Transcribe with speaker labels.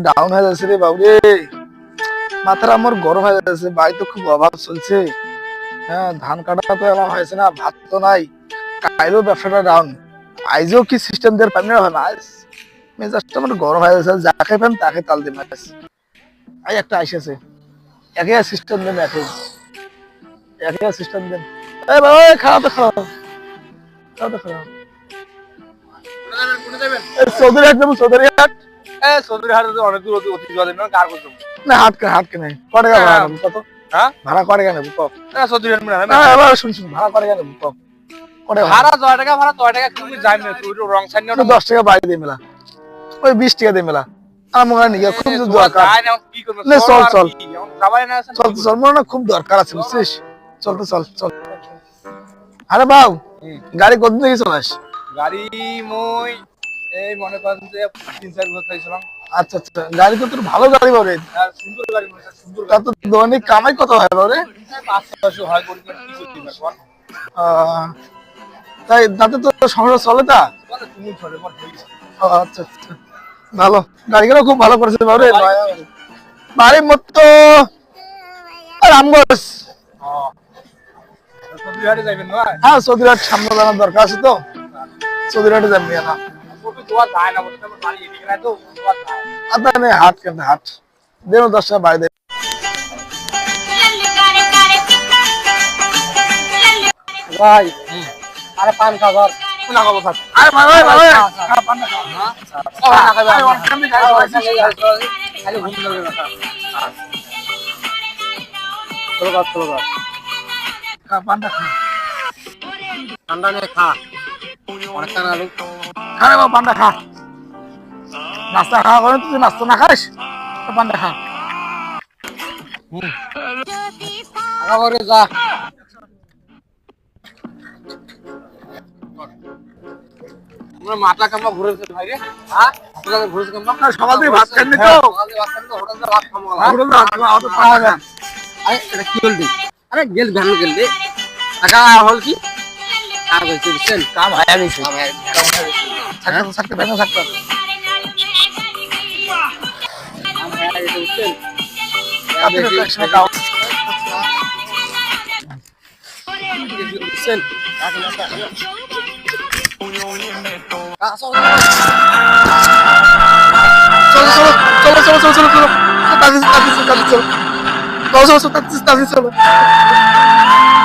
Speaker 1: Down হয়ে যাচ্ছে রে বাবু রে, মাথাটা আমার গরম হয়ে যাচ্ছে, বাড়িতে খুব অভাব চলছে। হ্যাঁ, ধান কাটা তো এলাম হয়েছে না, ভাত তো নাই, কাইলেও ব্যবসাটা ডাউন, আইজও কি সিস্টেম দিয়ে পারি না ভাই, আজ মেজাজটা আমার গরম হয়ে যাচ্ছে, যাকে পান তাকে তাল দিয়ে মাছ। আই একটা আইসেছে, একে সিস্টেম দেন, একে সিস্টেম দেন। এই বাবা খাওয়া তো খাওয়া, খাওয়া তো খাওয়া। চৌধুরী হাট যাবো, চৌধুরী হাট।
Speaker 2: চৌধুরী হাটে তো অনেক দূর অতি জলে না কার করছো
Speaker 1: না হাট কে নাই, ক টাকা ভাড়া নেবো কত?
Speaker 2: হ্যাঁ
Speaker 1: ভাড়া ক টাকা নেবো কম?
Speaker 2: চৌধুরী হাট মানে
Speaker 1: এবার শুন ভাড়া ক টাকা নেবো কম? ক টাকা
Speaker 2: ভাড়া 10 টাকা ভাড়া 10 টাকা তুমি যাই না তুই রং সাইন না
Speaker 1: 10 টাকা বাড়ি দিয়ে মেলা, ওই 20 টাকা দিয়ে মেলা। আমার মনে হয় নিয়ে খুব দরকার।
Speaker 2: যাই না কি করব
Speaker 1: না, চল
Speaker 2: যাবাই না
Speaker 1: চল মনে না খুব দরকার আছে বুঝছিস, চল তো চল। আরে বাবু, গাড়ি কতদিন থেকে চলাস?
Speaker 2: গাড়ি মই এই মনে করেন যে 3-4 বছর চাইছিলাম।
Speaker 1: আচ্ছা, গাড়ি তো তোর ভালো গাড়ি বাবু রে,
Speaker 2: আর সুন্দর গাড়ি মানে সুন্দর
Speaker 1: তা তো দৈনিক কামাই কত হয় বাবু রে?
Speaker 2: 500 হয় করি কি করতে পারবো
Speaker 1: তাই তাতে তো সংসার চলে তা?
Speaker 2: বলে তুমি চলে মত হই
Speaker 1: আচ্ছা, ভালো, গাড়িগুলো খুব ভালো করেছে বাবু রে। বাড়ির মতো রামগঞ্জ।
Speaker 2: চৌধুরী হাটে যাবেন না
Speaker 1: হ্যাঁ, চৌধুরীহাট সামনে জানার দরকার আছে তো, চৌধুরীহাটে যাবি না?
Speaker 2: ওকে দোয়া যায় না বলতে আমার বাড়ি এদিকে না তো দোয়া যায়
Speaker 1: আপনার হাট কেন হাট দেন, 10 টাকা বাড়ি দেন
Speaker 2: ভাই। আরে পান খাবার না খাবো থাক।
Speaker 1: আরে ভাই পান না
Speaker 2: খালি ঘুম ধরে না চলো
Speaker 1: পানটা খা,
Speaker 2: ঠান্ডা নিয়ে খা অনেক টাকা আলু
Speaker 1: আরে বাবা পানটা খা, নাস্তা খাওয়া করেন, তুই নাস্তা না খাস তো পানটা খা।
Speaker 2: করে যা মাথা কামা ঘুরেছে ভাই রে। হ্যাঁ ঘুরেছে কামা
Speaker 1: সকাল থেকে ভাত খাইনি তো,
Speaker 2: হোটেলে ভাত খাবো
Speaker 1: হোটেলে ভাত খাওয়া, অত পান খা।
Speaker 2: আরে এটা কি বলবি আরে গেল ভ্যান গেল রে টাকা হল কি আর হইছে বুঝছেন
Speaker 1: কাম হায়া গেছে,
Speaker 2: থাকতে
Speaker 1: ব্যাংক থাকতে
Speaker 2: বুঝছেন বুঝছেন
Speaker 1: চলো